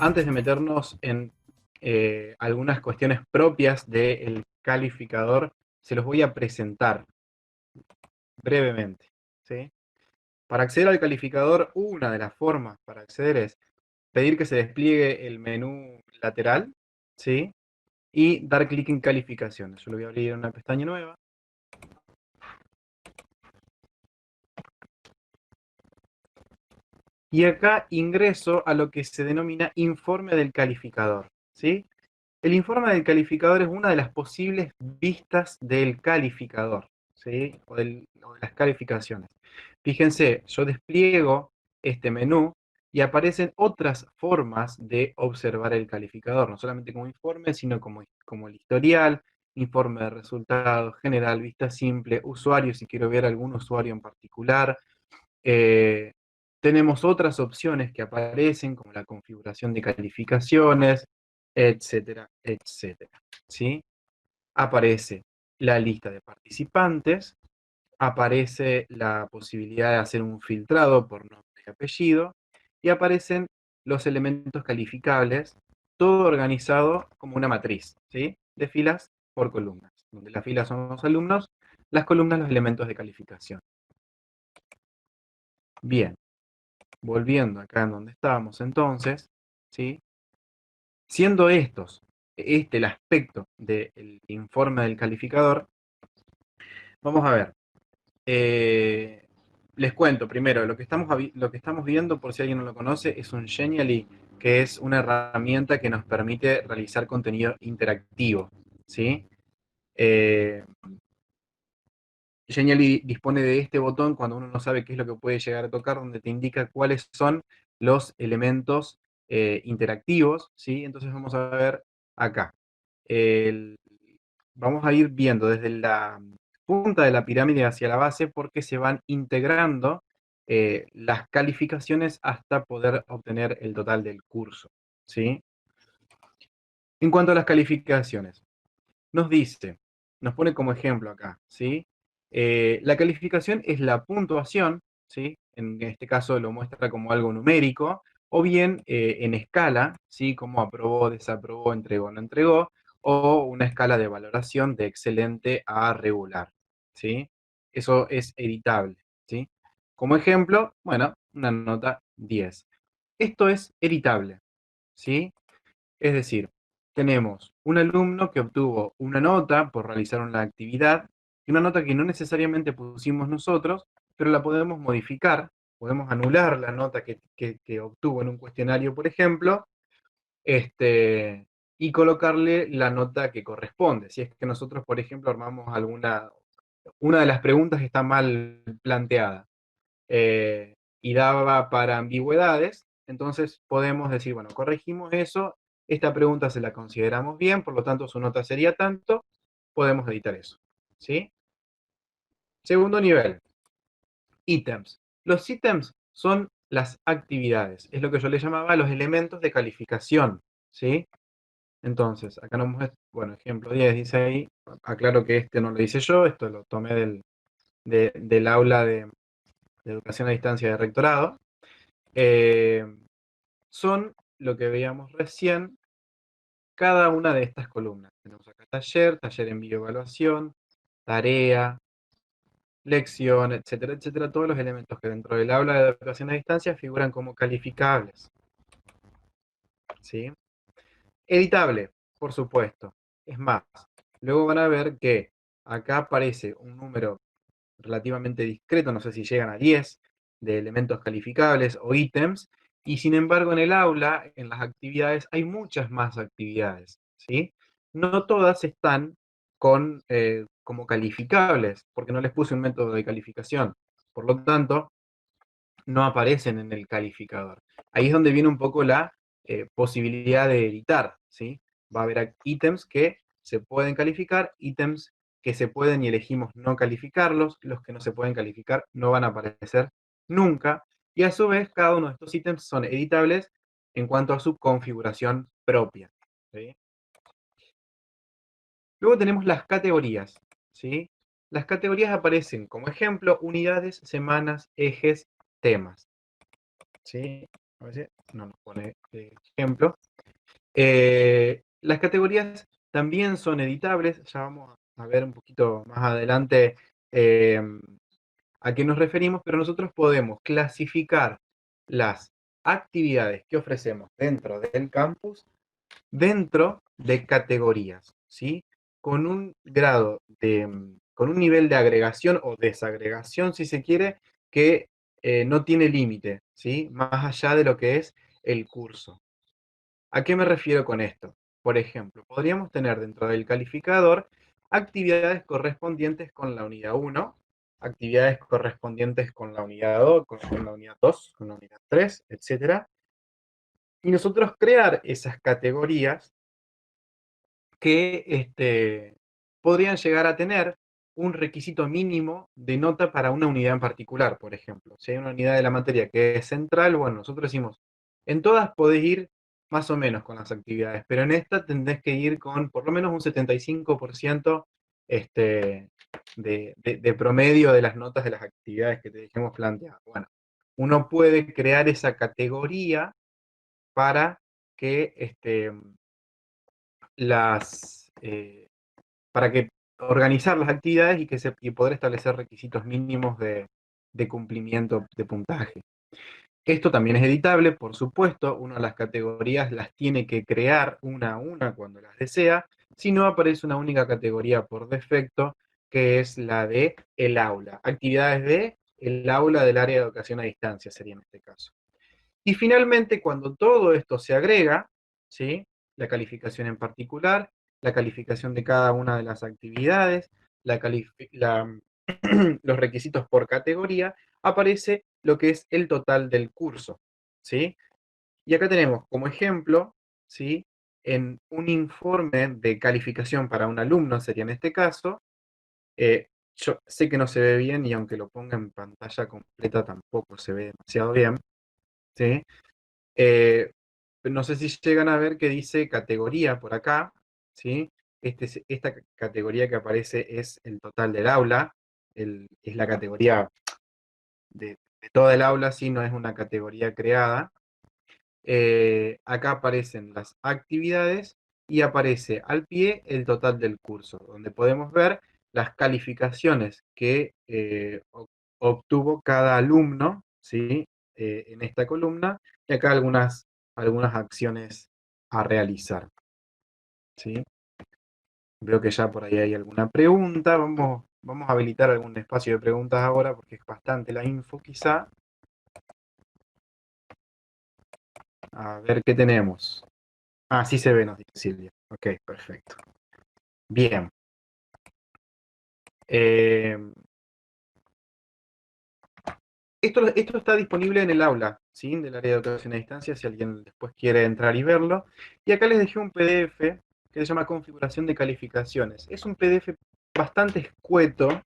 antes de meternos en algunas cuestiones propias del calificador, se los voy a presentar brevemente, ¿sí? Para acceder al calificador, una de las formas para acceder es pedir que se despliegue el menú lateral, ¿sí? Y dar clic en calificaciones. Yo lo voy a abrir en una pestaña nueva. Y acá ingreso a lo que se denomina informe del calificador, ¿sí? El informe del calificador es una de las posibles vistas del calificador, ¿sí? O de las calificaciones. Fíjense, yo despliego este menú y aparecen otras formas de observar el calificador, no solamente como informe, sino como el historial, informe de resultados, general, vista simple, usuario, si quiero ver algún usuario en particular. Eh, Tenemos otras opciones que aparecen, como la configuración de calificaciones, etcétera, etcétera, ¿sí? Aparece la lista de participantes, aparece la posibilidad de hacer un filtrado por nombre y apellido, y aparecen los elementos calificables, todo organizado como una matriz, ¿sí? De filas por columnas, donde las filas son los alumnos, las columnas los elementos de calificación. Bien, volviendo acá en donde estábamos entonces, ¿sí? Siendo este el aspecto del informe del calificador, vamos a ver. Les cuento primero, lo que estamos viendo, por si alguien no lo conoce, es un Genially, que es una herramienta que nos permite realizar contenido interactivo, ¿sí? Eh, Genially dispone de este botón cuando uno no sabe qué es lo que puede llegar a tocar, donde te indica cuáles son los elementos interactivos, ¿sí? Entonces vamos a ver acá. El- Vamos a ir viendo desde la punta de la pirámide hacia la base porque se van integrando las calificaciones hasta poder obtener el total del curso, ¿sí? En cuanto a las calificaciones, nos dice, nos pone como ejemplo acá, ¿sí? La calificación es la puntuación, ¿sí? En este caso lo muestra como algo numérico, o bien en escala, ¿sí? Como aprobó, desaprobó, entregó, no entregó, o una escala de valoración de excelente a regular, ¿sí? Eso es editable, ¿sí? Como ejemplo, bueno, una nota 10. Esto es editable, ¿sí? Es decir, tenemos un alumno que obtuvo una nota por realizar una actividad, y una nota que no necesariamente pusimos nosotros, pero la podemos modificar, podemos anular la nota que obtuvo en un cuestionario, por ejemplo, y colocarle la nota que corresponde. Si es que nosotros, por ejemplo, armamos una de las preguntas está mal planteada y daba para ambigüedades, entonces podemos decir, bueno, corregimos eso, esta pregunta se la consideramos bien, por lo tanto su nota sería tanto, podemos editar eso, ¿sí? Segundo nivel, ítems. Los ítems son las actividades, es lo que yo le llamaba los elementos de calificación, ¿sí? Entonces, acá nos muestra, bueno, ejemplo 10 dice ahí, aclaro que este no lo hice yo, esto lo tomé del aula de educación a distancia de rectorado. Son lo que veíamos recién, cada una de estas columnas. Tenemos acá taller, taller en bioevaluación, tarea, lección, etcétera, etcétera. Todos los elementos que dentro del aula de educación a distancia figuran como calificables, ¿sí? Editable, por supuesto. Es más, luego van a ver que acá aparece un número relativamente discreto, no sé si llegan a 10, de elementos calificables o ítems, y sin embargo en el aula, en las actividades, hay muchas más actividades, ¿sí? No todas están como calificables, porque no les puse un método de calificación. Por lo tanto, no aparecen en el calificador. Ahí es donde viene un poco la posibilidad de editar, ¿sí? Va a haber ítems que se pueden calificar, ítems que se pueden y elegimos no calificarlos, los que no se pueden calificar no van a aparecer nunca, y a su vez cada uno de estos ítems son editables en cuanto a su configuración propia, ¿sí? Luego tenemos las categorías, ¿sí? Las categorías aparecen como ejemplo unidades, semanas, ejes, temas, ¿sí? A veces no nos pone ejemplo. Las categorías también son editables, ya vamos a ver un poquito más adelante a qué nos referimos, pero nosotros podemos clasificar las actividades que ofrecemos dentro del campus dentro de categorías, ¿sí? Con un grado con un nivel de agregación o desagregación, si se quiere, que no tiene límite, ¿sí? Más allá de lo que es el curso. ¿A qué me refiero con esto? Por ejemplo, podríamos tener dentro del calificador actividades correspondientes con la unidad 1, actividades correspondientes con la unidad 2, con la unidad 2, con la unidad 3, etc. Y nosotros crear esas categorías que podrían llegar a tener un requisito mínimo de nota para una unidad en particular, por ejemplo. Si hay una unidad de la materia que es central, bueno, nosotros decimos, en todas podés ir más o menos con las actividades, pero en esta tendrás que ir con por lo menos un 75% de promedio de las notas de las actividades que te dejemos planteadas. Bueno, uno puede crear esa categoría para que las, para que organizar las actividades y poder establecer requisitos mínimos de cumplimiento de puntaje. Esto también es editable, por supuesto, una de las categorías las tiene que crear una a una cuando las desea, si no aparece una única categoría por defecto, que es la de el aula. Actividades de el aula del área de educación a distancia sería en este caso. Y finalmente, cuando todo esto se agrega, ¿sí? La calificación en particular, la calificación de cada una de las actividades, la los requisitos por categoría, aparece lo que es el total del curso, ¿sí? Y acá tenemos como ejemplo, ¿sí? En un informe de calificación para un alumno, sería en este caso, yo sé que no se ve bien y aunque lo ponga en pantalla completa tampoco se ve demasiado bien, ¿sí? Eh, no sé si llegan a ver que dice categoría por acá, ¿sí? Esta categoría que aparece es el total del aula, es la categoría de toda el aula, ¿sí? No es una categoría creada. Acá aparecen las actividades y aparece al pie el total del curso, donde podemos ver las calificaciones que obtuvo cada alumno, ¿sí? En esta columna, y acá algunas acciones a realizar, ¿sí? Veo que ya por ahí hay alguna pregunta, vamos a habilitar algún espacio de preguntas ahora, porque es bastante la info quizá. A ver qué tenemos. Ah, sí se ve, nos dice Silvia. Ok, perfecto. Bien. Eh, esto está disponible en el aula, ¿sí? Del área de educación a distancia, si alguien después quiere entrar y verlo. Y acá les dejé un PDF que se llama Configuración de Calificaciones. Es un PDF bastante escueto,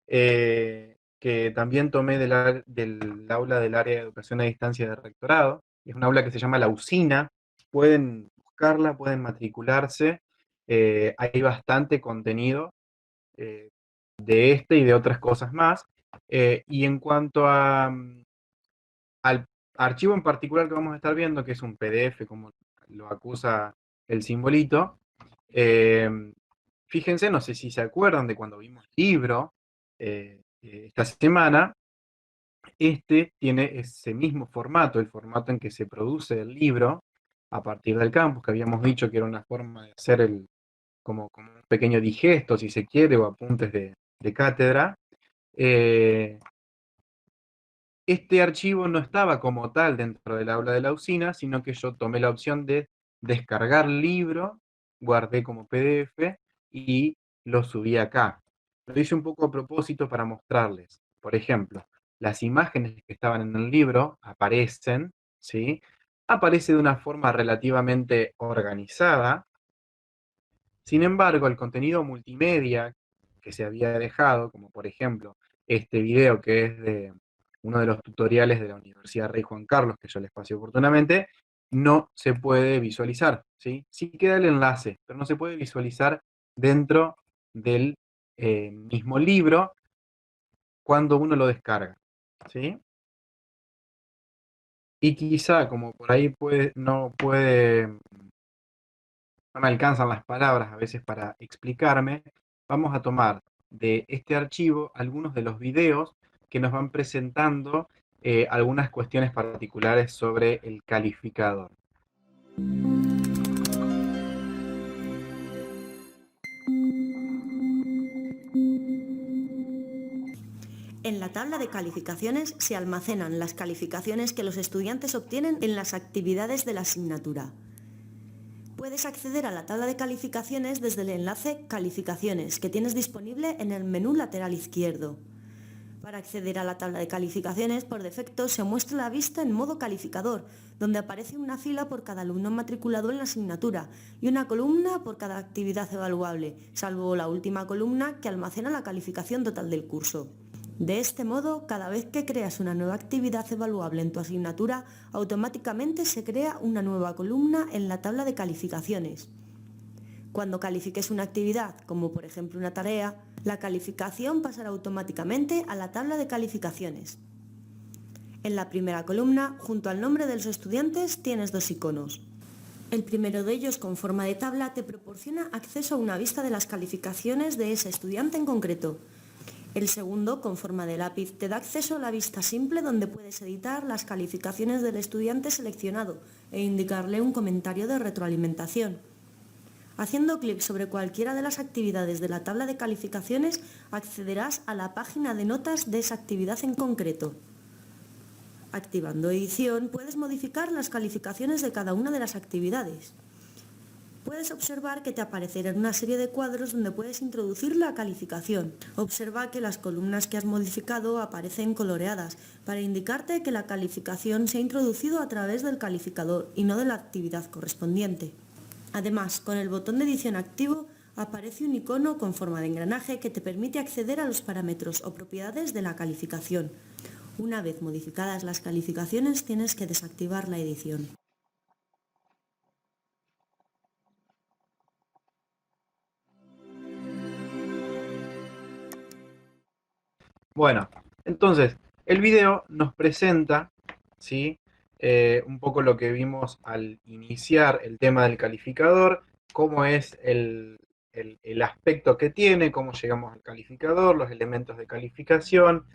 que también tomé del aula del área de educación a distancia de rectorado. Es un aula que se llama La Usina. Pueden buscarla, pueden matricularse. Hay bastante contenido eh, de este y de otras cosas más. Y en cuanto al archivo en particular que vamos a estar viendo, que es un PDF, como lo acusa el simbolito, eh, fíjense, no sé si se acuerdan de cuando vimos libro esta semana, este tiene ese mismo formato, el formato en que se produce el libro a partir del campus, que habíamos dicho que era una forma de hacer como un pequeño digesto, si se quiere, o apuntes de cátedra. Eh, este archivo no estaba como tal dentro del aula de la usina, sino que yo tomé la opción de descargar libro, guardé como PDF y lo subí acá. Lo hice un poco a propósito para mostrarles. Por ejemplo, las imágenes que estaban en el libro aparecen, ¿sí? Aparece de una forma relativamente organizada. Sin embargo, el contenido multimedia que se había dejado, como por ejemplo este video que es de uno de los tutoriales de la Universidad Rey Juan Carlos, que yo les pasé oportunamente, no se puede visualizar, ¿sí? Sí queda el enlace, pero no se puede visualizar dentro del mismo libro cuando uno lo descarga, ¿sí? Y quizá, como por ahí no me alcanzan las palabras a veces para explicarme, vamos a tomar de este archivo algunos de los videos que nos van presentando algunas cuestiones particulares sobre el calificador. En la tabla de calificaciones se almacenan las calificaciones que los estudiantes obtienen en las actividades de la asignatura. Puedes acceder a la tabla de calificaciones desde el enlace Calificaciones que tienes disponible en el menú lateral izquierdo. Para acceder a la tabla de calificaciones, por defecto se muestra la vista en modo calificador, donde aparece una fila por cada alumno matriculado en la asignatura y una columna por cada actividad evaluable, salvo la última columna que almacena la calificación total del curso. De este modo, cada vez que creas una nueva actividad evaluable en tu asignatura, automáticamente se crea una nueva columna en la tabla de calificaciones. Cuando califiques una actividad, como por ejemplo una tarea, la calificación pasará automáticamente a la tabla de calificaciones. En la primera columna, junto al nombre de los estudiantes, tienes dos iconos. El primero de ellos, con forma de tabla, te proporciona acceso a una vista de las calificaciones de ese estudiante en concreto. El segundo, con forma de lápiz, te da acceso a la vista simple donde puedes editar las calificaciones del estudiante seleccionado e indicarle un comentario de retroalimentación. Haciendo clic sobre cualquiera de las actividades de la tabla de calificaciones, accederás a la página de notas de esa actividad en concreto. Activando edición, puedes modificar las calificaciones de cada una de las actividades. Puedes observar que te aparecerán una serie de cuadros donde puedes introducir la calificación. Observa que las columnas que has modificado aparecen coloreadas para indicarte que la calificación se ha introducido a través del calificador y no de la actividad correspondiente. Además, con el botón de edición activo aparece un icono con forma de engranaje que te permite acceder a los parámetros o propiedades de la calificación. Una vez modificadas las calificaciones, tienes que desactivar la edición. Bueno, entonces, el video nos presenta, ¿sí? Un poco lo que vimos al iniciar el tema del calificador, cómo es el aspecto que tiene, cómo llegamos al calificador, los elementos de calificación,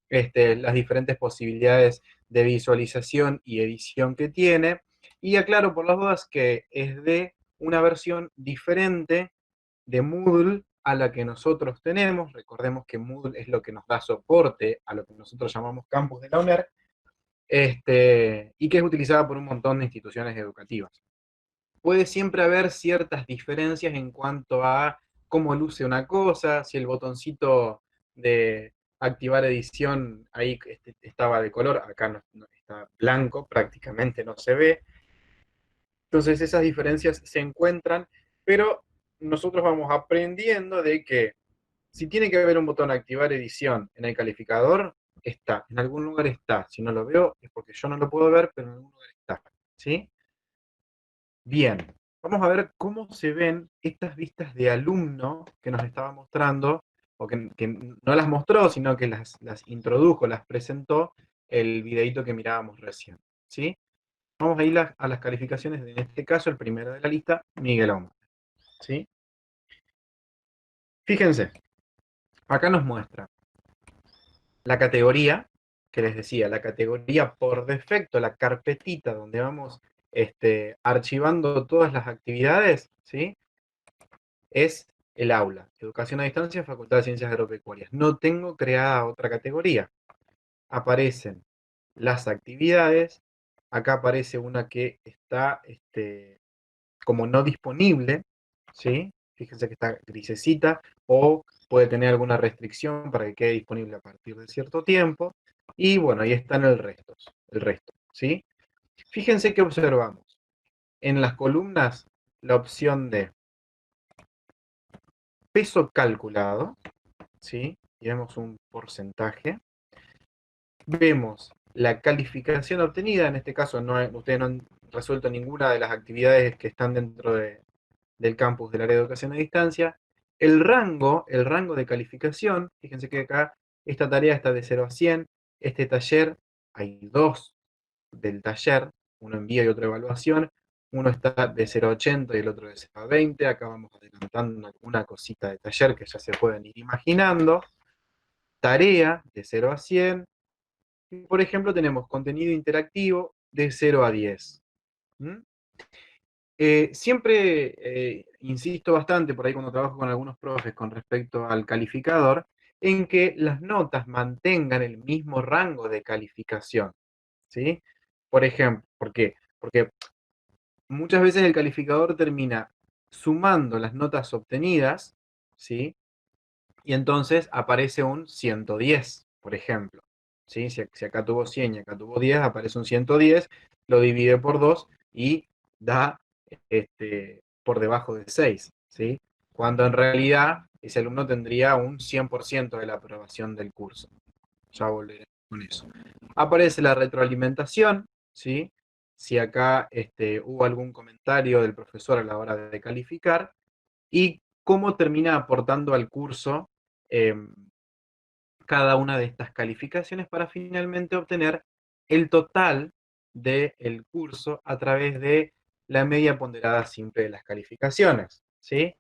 las diferentes posibilidades de visualización y edición que tiene. Y aclaro por las dudas que es de una versión diferente de Moodle a la que nosotros tenemos. Recordemos que Moodle es lo que nos da soporte a lo que nosotros llamamos campus de la UNER, y que es utilizada por un montón de instituciones educativas. Puede siempre haber ciertas diferencias en cuanto a cómo luce una cosa, si el botoncito de activar edición ahí estaba de color, acá no está blanco, prácticamente no se ve. Entonces esas diferencias se encuentran, pero nosotros vamos aprendiendo de que si tiene que haber un botón activar edición en el calificador, está, en algún lugar está. Si no lo veo es porque yo no lo puedo ver, pero en algún lugar está. ¿Sí? Bien, vamos a ver cómo se ven estas vistas de alumno que nos estaba mostrando, o que no las mostró, sino que las introdujo, las presentó el videito que mirábamos recién. ¿Sí? Vamos a ir a las calificaciones, en este caso el primero de la lista, Miguel Omar. ¿Sí? Fíjense, acá nos muestra la categoría, que les decía, la categoría por defecto, la carpetita donde vamos archivando todas las actividades, ¿sí? Es el aula, Educación a Distancia, Facultad de Ciencias Agropecuarias. No tengo creada otra categoría. Aparecen las actividades, acá aparece una que está como no disponible, ¿sí? Fíjense que está grisecita, o puede tener alguna restricción para que quede disponible a partir de cierto tiempo. Y bueno, ahí están el resto, ¿sí? Fíjense que observamos. En las columnas, la opción de peso calculado, ¿sí? Y vemos un porcentaje. Vemos la calificación obtenida, en este caso ustedes no han resuelto ninguna de las actividades que están dentro del campus del área de educación a distancia. El rango de calificación, fíjense que acá esta tarea está de 0 a 100, este taller hay dos del taller, uno envía y otro evaluación, uno está de 0 a 80 y el otro de 0 a 20, acá vamos adelantando alguna cosita de taller que ya se pueden ir imaginando, tarea de 0 a 100, y por ejemplo tenemos contenido interactivo de 0 a 10. ¿Mm? Siempre insisto bastante por ahí cuando trabajo con algunos profes con respecto al calificador, en que las notas mantengan el mismo rango de calificación, ¿sí? Por ejemplo, ¿por qué? Porque muchas veces el calificador termina sumando las notas obtenidas, ¿sí? Y entonces aparece un 110, por ejemplo. ¿Sí? Si acá tuvo 100 y acá tuvo 10, aparece un 110, lo divide por 2 y da por debajo de 6. ¿Sí? Cuando en realidad ese alumno tendría un 100% de la aprobación del curso. Ya volveré con eso. Aparece la retroalimentación, ¿sí? Si acá hubo algún comentario del profesor a la hora de calificar, y cómo termina aportando al curso eh, cada una de estas calificaciones para finalmente obtener el total del curso a través de la media ponderada simple de las calificaciones, ¿sí?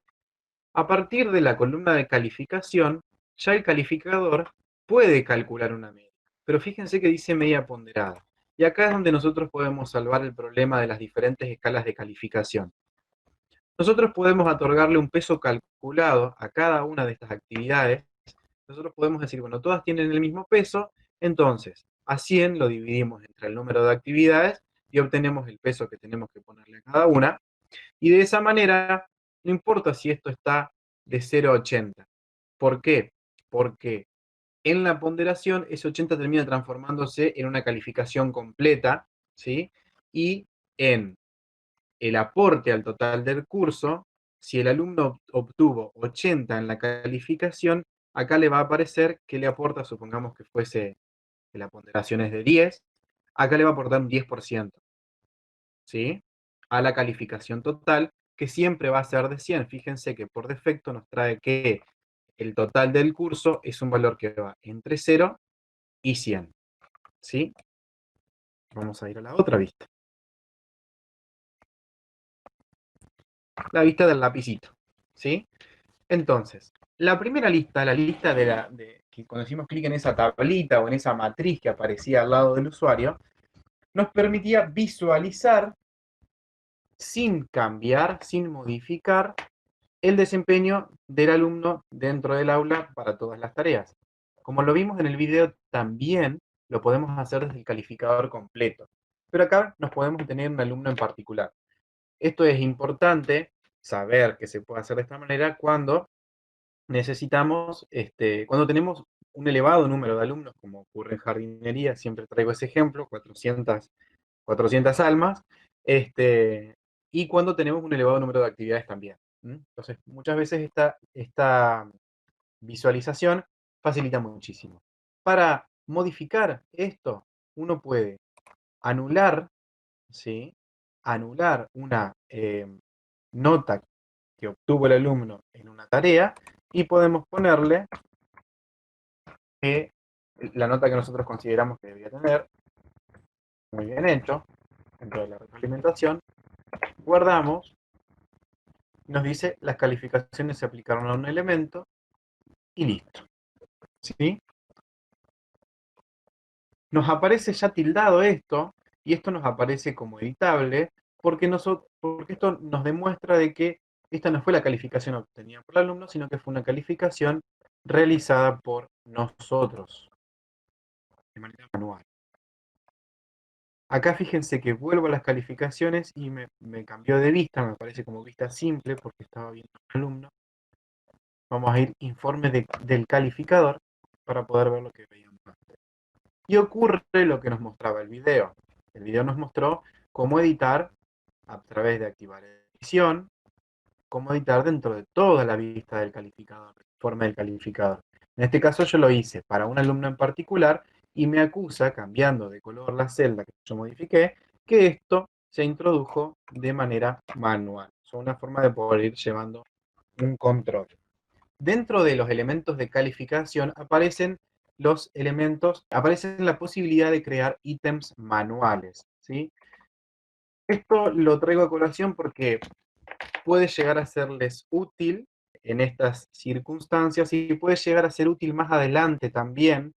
A partir de la columna de calificación, ya el calificador puede calcular una media, pero fíjense que dice media ponderada. Y acá es donde nosotros podemos salvar el problema de las diferentes escalas de calificación. Nosotros podemos otorgarle un peso calculado a cada una de estas actividades. Nosotros podemos decir, bueno, todas tienen el mismo peso, entonces a 100 lo dividimos entre el número de actividades y obtenemos el peso que tenemos que ponerle a cada una. Y de esa manera, no importa si esto está de 0 a 80. ¿Por qué? Porque en la ponderación ese 80 termina transformándose en una calificación completa, ¿sí? Y en el aporte al total del curso, si el alumno obtuvo 80 en la calificación, acá le va a aparecer que le aporta, supongamos que fuese, que la ponderación es de 10, acá le va a aportar un 10%, ¿sí? A la calificación total, que siempre va a ser de 100. Fíjense que por defecto nos trae que el total del curso es un valor que va entre 0 y 100, ¿sí? Vamos a ir a la otra vista. La vista del lapicito, ¿sí? Entonces, la primera lista, la lista que cuando hicimos clic en esa tablita o en esa matriz que aparecía al lado del usuario, nos permitía visualizar sin cambiar, sin modificar el desempeño del alumno dentro del aula para todas las tareas. Como lo vimos en el video, también lo podemos hacer desde el calificador completo. Pero acá nos podemos tener un alumno en particular. Esto es importante saber que se puede hacer de esta manera cuando necesitamos, cuando tenemos un elevado número de alumnos, como ocurre en jardinería, siempre traigo ese ejemplo, 400 almas, y cuando tenemos un elevado número de actividades también. Entonces, muchas veces esta visualización facilita muchísimo. Para modificar esto, uno puede anular, ¿sí? Anular una nota que obtuvo el alumno en una tarea y podemos ponerle que la nota que nosotros consideramos que debería tener, muy bien hecho, dentro de la retroalimentación, guardamos, nos dice las calificaciones se aplicaron a un elemento y listo. ¿Sí? Nos aparece ya tildado esto y esto nos aparece como editable porque esto nos demuestra de que esta no fue la calificación obtenida por el alumno, sino que fue una calificación realizada por nosotros de manera manual. Acá fíjense que vuelvo a las calificaciones y me cambió de vista, me aparece como vista simple porque estaba viendo un alumno. Vamos a ir informe del calificador para poder ver lo que veíamos antes. Y ocurre lo que nos mostraba el video. El video nos mostró cómo editar a través de activar edición, cómo editar dentro de toda la vista del calificador, el informe del calificador. En este caso yo lo hice para un alumno en particular y me acusa, cambiando de color la celda que yo modifiqué, que esto se introdujo de manera manual. Es una forma de poder ir llevando un control. Dentro de los elementos de calificación aparecen los elementos, aparece la posibilidad de crear ítems manuales, ¿sí? Esto lo traigo a colación porque puede llegar a serles útil en estas circunstancias y puede llegar a ser útil más adelante también,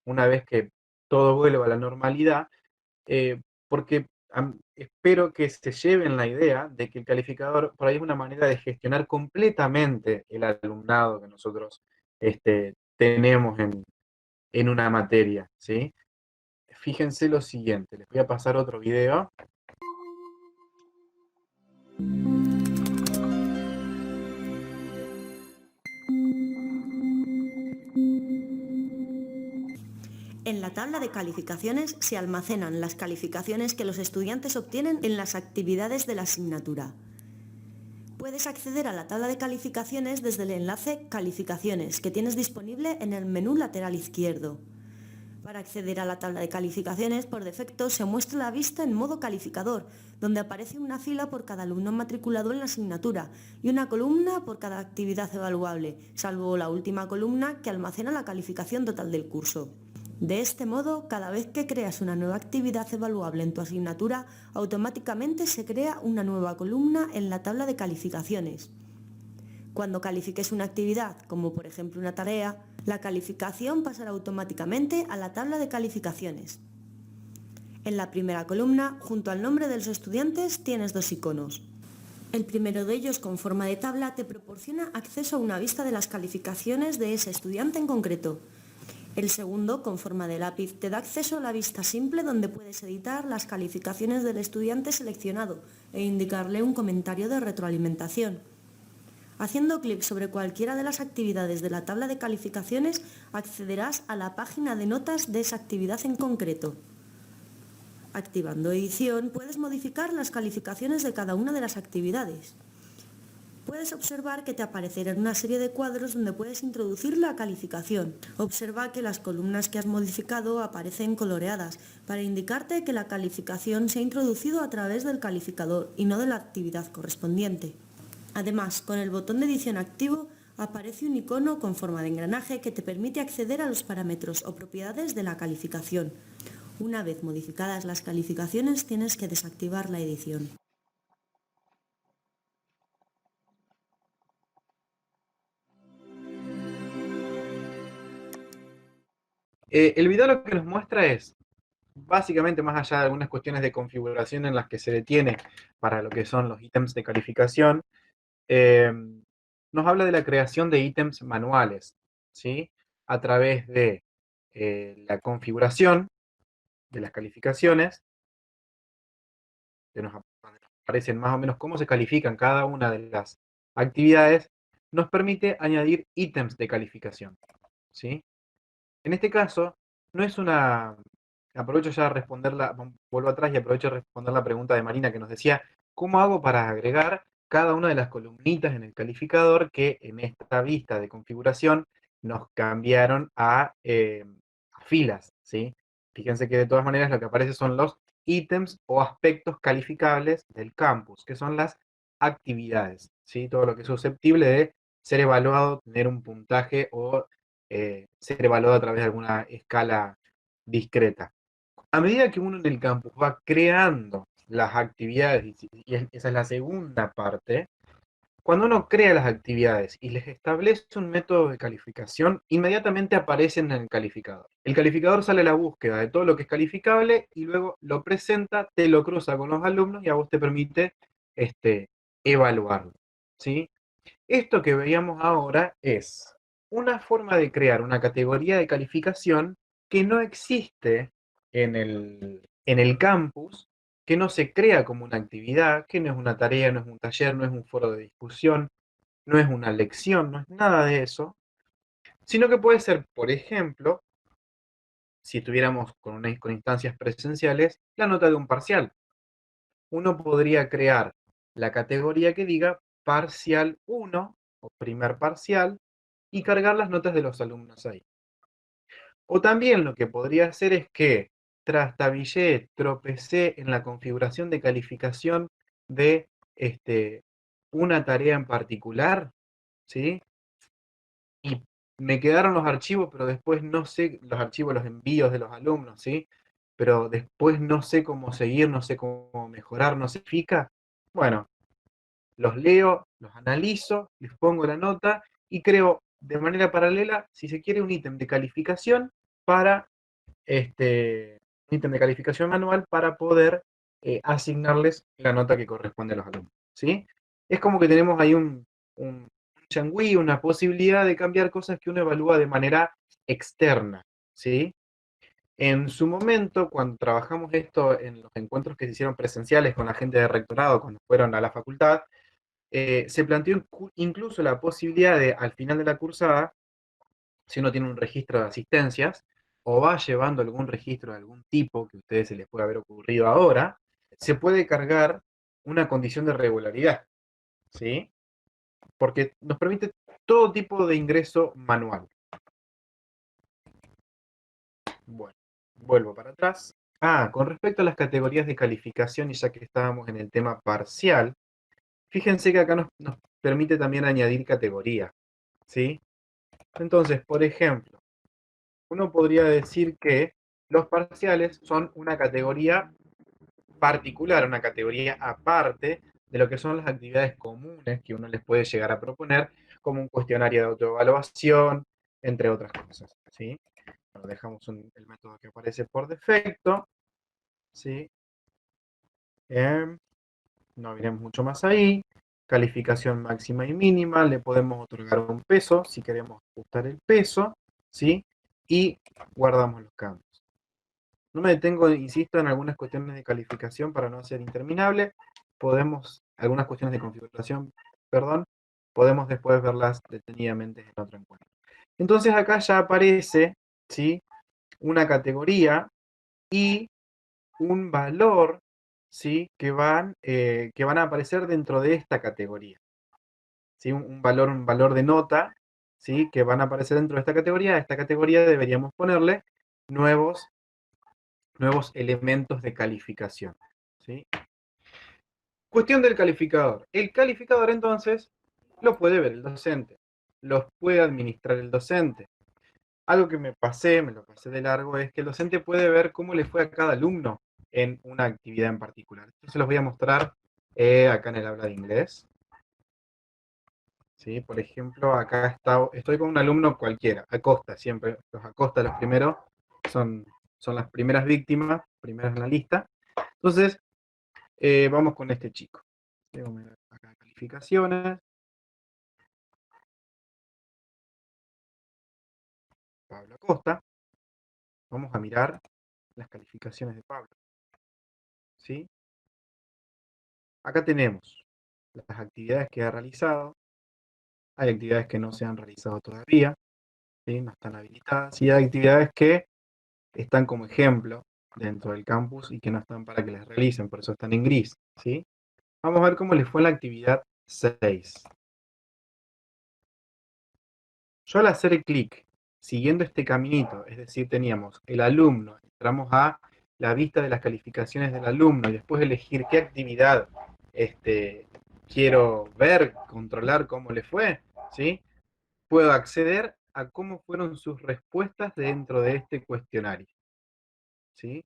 una vez que todo vuelva a la normalidad, porque espero que se lleven la idea de que el calificador por ahí es una manera de gestionar completamente el alumnado que nosotros tenemos en una materia, ¿sí? Fíjense lo siguiente, les voy a pasar otro video. En la tabla de calificaciones se almacenan las calificaciones que los estudiantes obtienen en las actividades de la asignatura. Puedes acceder a la tabla de calificaciones desde el enlace Calificaciones que tienes disponible en el menú lateral izquierdo. Para acceder a la tabla de calificaciones, por defecto se muestra la vista en modo calificador, donde aparece una fila por cada alumno matriculado en la asignatura y una columna por cada actividad evaluable, salvo la última columna que almacena la calificación total del curso. De este modo, cada vez que creas una nueva actividad evaluable en tu asignatura, automáticamente se crea una nueva columna en la tabla de calificaciones. Cuando califiques una actividad, como por ejemplo una tarea, la calificación pasará automáticamente a la tabla de calificaciones. En la primera columna, junto al nombre de los estudiantes, tienes dos iconos. El primero de ellos, con forma de tabla, te proporciona acceso a una vista de las calificaciones de ese estudiante en concreto. El segundo, con forma de lápiz, te da acceso a la vista simple donde puedes editar las calificaciones del estudiante seleccionado e indicarle un comentario de retroalimentación. Haciendo clic sobre cualquiera de las actividades de la tabla de calificaciones, accederás a la página de notas de esa actividad en concreto. Activando edición, puedes modificar las calificaciones de cada una de las actividades. Puedes observar que te aparecerán una serie de cuadros donde puedes introducir la calificación. Observa que las columnas que has modificado aparecen coloreadas para indicarte que la calificación se ha introducido a través del calificador y no de la actividad correspondiente. Además, con el botón de edición activo aparece un icono con forma de engranaje que te permite acceder a los parámetros o propiedades de la calificación. Una vez modificadas las calificaciones, tienes que desactivar la edición. El video lo que nos muestra es, básicamente, más allá de algunas cuestiones de configuración en las que se detiene para lo que son los ítems de calificación, nos habla de la creación de ítems manuales, ¿sí? A través de la configuración de las calificaciones, que nos aparecen más o menos cómo se califican cada una de las actividades, nos permite añadir ítems de calificación, ¿sí? En este caso, no es una... Aprovecho ya a responderla, vuelvo atrás y aprovecho a responder la pregunta de Marina que nos decía, ¿cómo hago para agregar cada una de las columnitas en el calificador que en esta vista de configuración nos cambiaron a filas, ¿sí? Fíjense que de todas maneras lo que aparece son los ítems o aspectos calificables del campus, que son las actividades, ¿sí? Todo lo que es susceptible de ser evaluado, tener un puntaje o ser evaluado a través de alguna escala discreta. A medida que uno en el campus va creando las actividades, y esa es la segunda parte, cuando uno crea las actividades y les establece un método de calificación, inmediatamente aparecen en el calificador. El calificador sale a la búsqueda de todo lo que es calificable y luego lo presenta, te lo cruza con los alumnos y a vos te permite evaluarlo, ¿sí? Esto que veíamos ahora es una forma de crear una categoría de calificación que no existe en el campus, que no se crea como una actividad, que no es una tarea, no es un taller, no es un foro de discusión, no es una lección, no es nada de eso, sino que puede ser, por ejemplo, si estuviéramos con instancias presenciales, la nota de un parcial. Uno podría crear la categoría que diga parcial 1 o primer parcial y cargar las notas de los alumnos ahí. O también lo que podría hacer es que trastabillé, tropecé en la configuración de calificación de una tarea en particular, ¿sí? Y me quedaron los archivos, pero después no sé, los archivos, los envíos de los alumnos, ¿sí? Pero después no sé cómo seguir, no sé cómo mejorar, no sé qué significa. Bueno, los leo, los analizo, les pongo la nota y creo de manera paralela, si se quiere, un ítem de calificación para un ítem de calificación manual para poder asignarles la nota que corresponde a los alumnos, ¿sí? Es como que tenemos ahí un changüí, una posibilidad de cambiar cosas que uno evalúa de manera externa, ¿sí? En su momento, cuando trabajamos esto en los encuentros que se hicieron presenciales con la gente de rectorado, cuando fueron a la facultad, se planteó incluso la posibilidad de, al final de la cursada, si uno tiene un registro de asistencias, o va llevando algún registro de algún tipo que a ustedes se les puede haber ocurrido ahora, se puede cargar una condición de regularidad, ¿sí? Porque nos permite todo tipo de ingreso manual. Bueno, vuelvo para atrás. Con respecto a las categorías de calificación, y ya que estábamos en el tema parcial, fíjense que acá nos permite también añadir categoría, ¿sí? Entonces, por ejemplo, uno podría decir que los parciales son una categoría particular, una categoría aparte de lo que son las actividades comunes que uno les puede llegar a proponer, como un cuestionario de autoevaluación, entre otras cosas, ¿sí? Bueno, dejamos el método que aparece por defecto, ¿sí? No miremos mucho más ahí. Calificación máxima y mínima, le podemos otorgar un peso, si queremos ajustar el peso, ¿sí? Y guardamos los cambios. No me detengo, insisto, en algunas cuestiones de calificación para no ser interminable. Algunas cuestiones de configuración, perdón, podemos después verlas detenidamente en otro encuentro. Entonces acá ya aparece, ¿sí? Una categoría y un valor, ¿sí? Que van a aparecer dentro de esta categoría, ¿sí? Un valor de nota, ¿sí? Que van a aparecer dentro de esta categoría. A esta categoría deberíamos ponerle nuevos elementos de calificación, ¿sí? Cuestión del calificador. El calificador entonces lo puede ver el docente, los puede administrar el docente. Algo que me lo pasé de largo, es que el docente puede ver cómo le fue a cada alumno en una actividad en particular. Esto se los voy a mostrar acá en el aula de inglés. ¿Sí? Por ejemplo, acá estoy con un alumno cualquiera, Acosta, siempre. Los Acosta, los primeros, son las primeras víctimas, primeras en la lista. Entonces, vamos con este chico. Tengo acá calificaciones. Pablo Acosta. Vamos a mirar las calificaciones de Pablo, ¿sí? Acá tenemos las actividades que ha realizado. Hay actividades que no se han realizado todavía, ¿sí? No están habilitadas. Y hay actividades que están como ejemplo dentro del campus y que no están para que las realicen, por eso están en gris, ¿sí? Vamos a ver cómo les fue en la actividad 6. Yo al hacer el clic, siguiendo este caminito, es decir, teníamos el alumno, entramos a la vista de las calificaciones del alumno y después elegir qué actividad quiero ver, controlar cómo le fue, ¿sí? Puedo acceder a cómo fueron sus respuestas dentro de este cuestionario, ¿sí?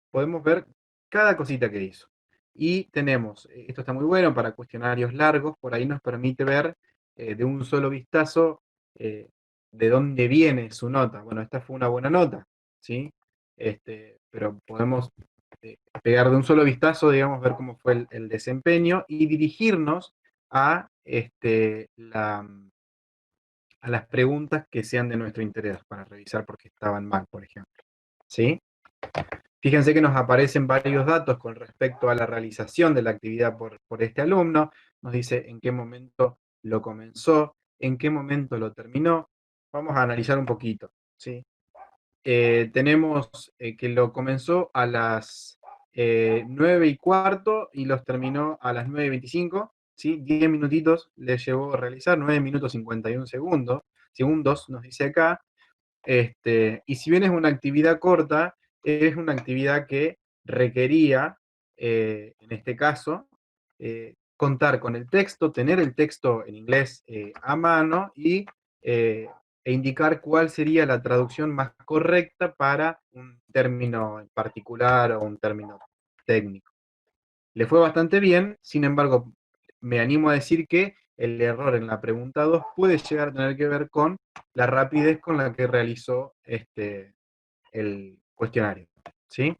Podemos ver cada cosita que hizo. Y tenemos, esto está muy bueno para cuestionarios largos, por ahí nos permite ver de un solo vistazo de dónde viene su nota. Bueno, esta fue una buena nota, ¿sí? Pero podemos pegar de un solo vistazo, digamos, ver cómo fue el desempeño y dirigirnos a, a las preguntas que sean de nuestro interés para revisar por qué estaban mal, por ejemplo, ¿sí? Fíjense que nos aparecen varios datos con respecto a la realización de la actividad por este alumno. Nos dice en qué momento lo comenzó, en qué momento lo terminó. Vamos a analizar un poquito, ¿sí? Tenemos que lo comenzó a las 9:15 y los terminó a las 9:25, ¿sí? 10 minutitos le llevó a realizar, 9 minutos 51 segundos, nos dice acá. Y si bien es una actividad corta, es una actividad que requería, en este caso, contar con el texto, tener el texto en inglés a mano y e indicar cuál sería la traducción más correcta para un término en particular o un término técnico. Le fue bastante bien, sin embargo, me animo a decir que el error en la pregunta 2 puede llegar a tener que ver con la rapidez con la que realizó el cuestionario, ¿sí?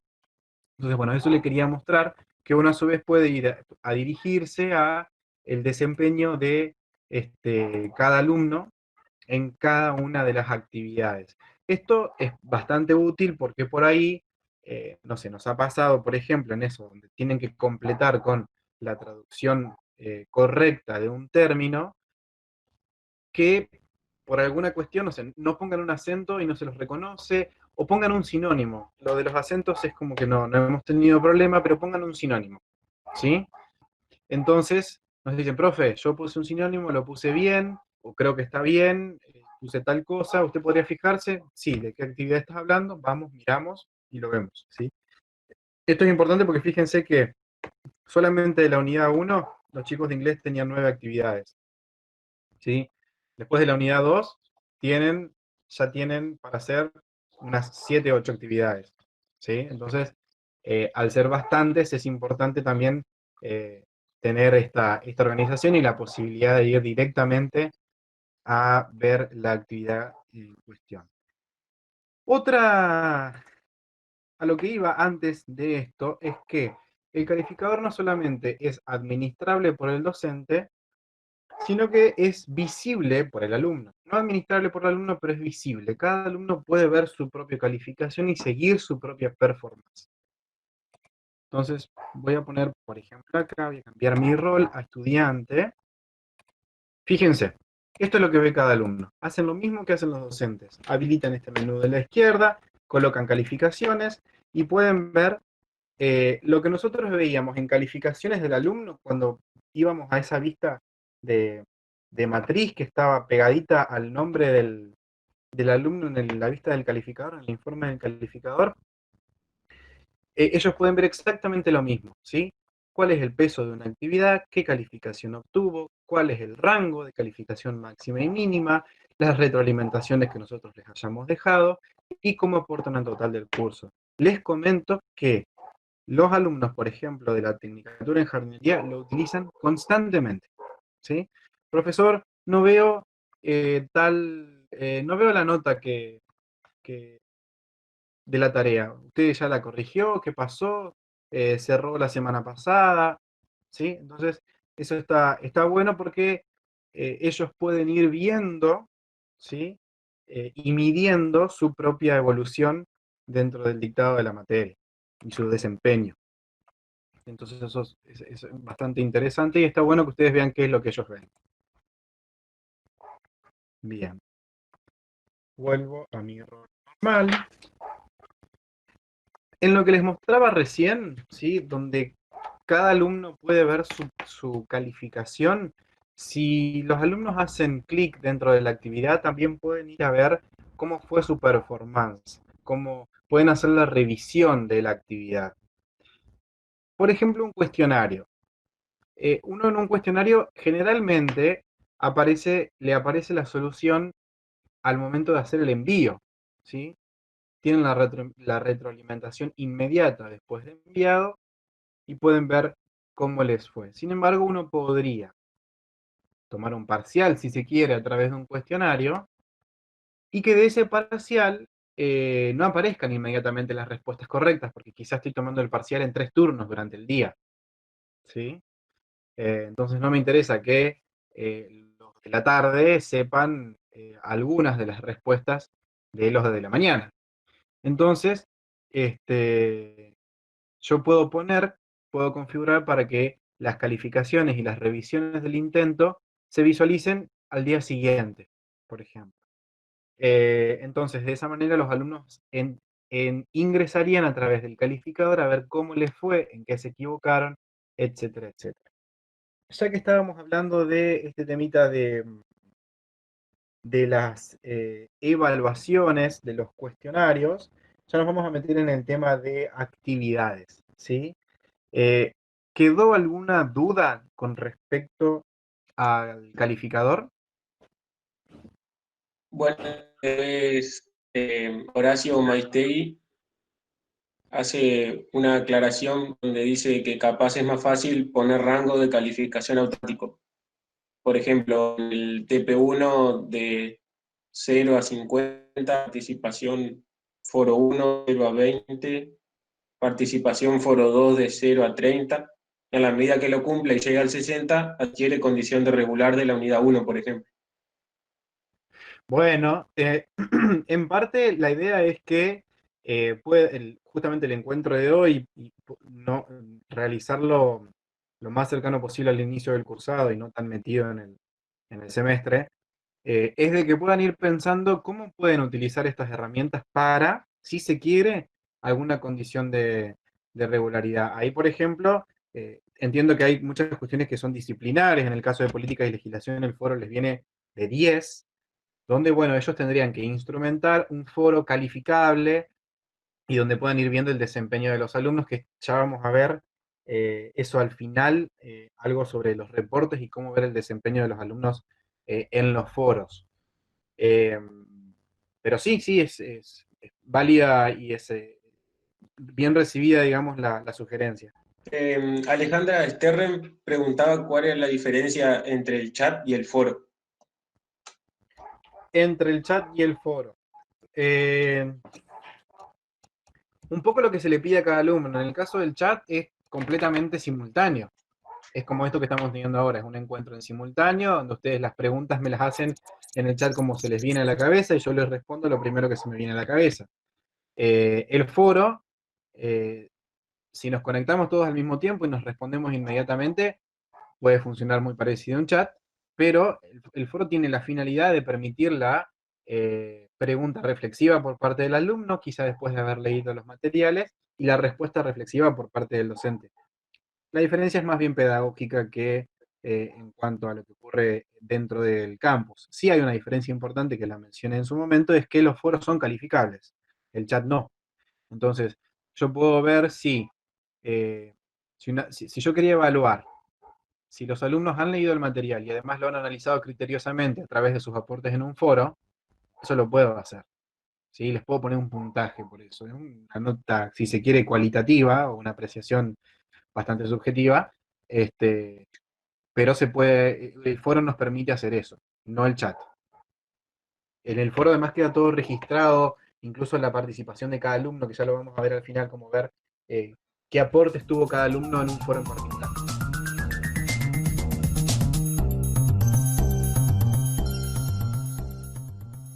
Entonces, bueno, eso le quería mostrar, que uno a su vez puede ir a dirigirse a el desempeño de cada alumno en cada una de las actividades. Esto es bastante útil porque por ahí, no sé, nos ha pasado, por ejemplo, en eso, donde tienen que completar con la traducción correcta de un término, que por alguna cuestión, no sé, no pongan un acento y no se los reconoce, o pongan un sinónimo. Lo de los acentos es como que no hemos tenido problema, pero pongan un sinónimo, ¿sí? Entonces, nos dicen, profe, yo puse un sinónimo, lo puse bien, o creo que está bien, puse tal cosa, ¿usted podría fijarse? Sí, ¿de qué actividad estás hablando? Vamos, miramos y lo vemos, ¿sí? Esto es importante porque fíjense que solamente de la unidad 1, los chicos de inglés tenían 9 actividades, ¿sí? Después de la unidad 2, ya tienen para hacer unas 7, 8 actividades, ¿sí? Entonces, al ser bastantes, es importante también eh, tener esta organización y la posibilidad de ir directamente a ver la actividad en cuestión. Otra, a lo que iba antes de esto, es que el calificador no solamente es administrable por el docente, sino que es visible por el alumno. No administrable por el alumno, pero es visible. Cada alumno puede ver su propia calificación y seguir su propia performance. Entonces, voy a poner, por ejemplo, acá, voy a cambiar mi rol a estudiante. Fíjense, esto es lo que ve cada alumno. Hacen lo mismo que hacen los docentes. Habilitan este menú de la izquierda, colocan calificaciones y pueden ver lo que nosotros veíamos en calificaciones del alumno cuando íbamos a esa vista de, de matriz que estaba pegadita al nombre del alumno en la vista del calificador, en el informe del calificador. Ellos pueden ver exactamente lo mismo, ¿sí? ¿Cuál es el peso de una actividad? ¿Qué calificación obtuvo? ¿Cuál es el rango de calificación máxima y mínima? Las retroalimentaciones que nosotros les hayamos dejado y cómo aportan al total del curso. Les comento que los alumnos, por ejemplo, de la Tecnicatura en Jardinería lo utilizan constantemente, ¿sí? Profesor, no veo no veo la nota que de la tarea. ¿Usted ya la corrigió? ¿Qué pasó? ¿Cerró la semana pasada? ¿Sí? Entonces, eso está bueno porque ellos pueden ir viendo, ¿sí? Y midiendo su propia evolución dentro del dictado de la materia y su desempeño. Entonces eso es bastante interesante y está bueno que ustedes vean qué es lo que ellos ven. Bien. Vuelvo a mi rol normal. En lo que les mostraba recién, ¿sí? Donde cada alumno puede ver su calificación, si los alumnos hacen clic dentro de la actividad, también pueden ir a ver cómo fue su performance, cómo pueden hacer la revisión de la actividad. Por ejemplo, un cuestionario. Uno en un cuestionario generalmente le aparece la solución al momento de hacer el envío, ¿sí? Tienen la retroalimentación inmediata después de enviado y pueden ver cómo les fue. Sin embargo, uno podría tomar un parcial, si se quiere, a través de un cuestionario y que de ese parcial no aparezcan inmediatamente las respuestas correctas, porque quizás estoy tomando el parcial en 3 turnos durante el día, ¿sí? Entonces no me interesa que los de la tarde sepan algunas de las respuestas de los de la mañana. Entonces, yo puedo configurar para que las calificaciones y las revisiones del intento se visualicen al día siguiente, por ejemplo. Entonces, de esa manera los alumnos ingresarían a través del calificador a ver cómo les fue, en qué se equivocaron, etcétera, etcétera. Ya que estábamos hablando de este temita de las evaluaciones de los cuestionarios, ya nos vamos a meter en el tema de actividades, ¿sí? Eh, ¿Quedó alguna duda con respecto al calificador? Bueno, es Horacio Maistegui hace una aclaración donde dice que capaz es más fácil poner rango de calificación automático. Por ejemplo, el TP1 de 0 a 50, participación foro 1, 0 a 20, participación foro 2 de 0 a 30. En la medida que lo cumple y llega al 60, adquiere condición de regular de la unidad 1, por ejemplo. Bueno, en parte la idea es que justamente el encuentro de hoy y no, realizarlo lo más cercano posible al inicio del cursado y no tan metido en el semestre, es de que puedan ir pensando cómo pueden utilizar estas herramientas para, si se quiere, alguna condición de regularidad. Ahí, por ejemplo, entiendo que hay muchas cuestiones que son disciplinares. En el caso de política y legislación, el foro les viene de 10, donde, bueno, ellos tendrían que instrumentar un foro calificable y donde puedan ir viendo el desempeño de los alumnos, que ya vamos a ver eso al final, algo sobre los reportes y cómo ver el desempeño de los alumnos en los foros. Eh, pero sí, sí, es válida y es bien recibida, digamos, la sugerencia. Alejandra Sterren preguntaba cuál era la diferencia entre el chat y el foro. Entre el chat y el foro. Eh, un poco lo que se le pide a cada alumno. En el caso del chat es completamente simultáneo. Es como esto que estamos teniendo ahora, es un encuentro en simultáneo, donde ustedes las preguntas me las hacen en el chat como se les viene a la cabeza y yo les respondo lo primero que se me viene a la cabeza. El foro, si nos conectamos todos al mismo tiempo y nos respondemos inmediatamente, puede funcionar muy parecido a un chat, pero el foro tiene la finalidad de permitir la pregunta reflexiva por parte del alumno, quizá después de haber leído los materiales, y la respuesta reflexiva por parte del docente. La diferencia es más bien pedagógica que en cuanto a lo que ocurre dentro del campus. Sí hay una diferencia importante que la mencioné en su momento, es que los foros son calificables, el chat no. Entonces, yo puedo ver si yo quería evaluar si los alumnos han leído el material y además lo han analizado criteriosamente a través de sus aportes en un foro, eso lo puedo hacer. ¿Sí? Les puedo poner un puntaje por eso. Es una nota, si se quiere, cualitativa o una apreciación bastante subjetiva, este, pero se puede, el foro nos permite hacer eso, no el chat. En el foro además queda todo registrado, incluso la participación de cada alumno, que ya lo vamos a ver al final, como ver qué aportes tuvo cada alumno en un foro en particular.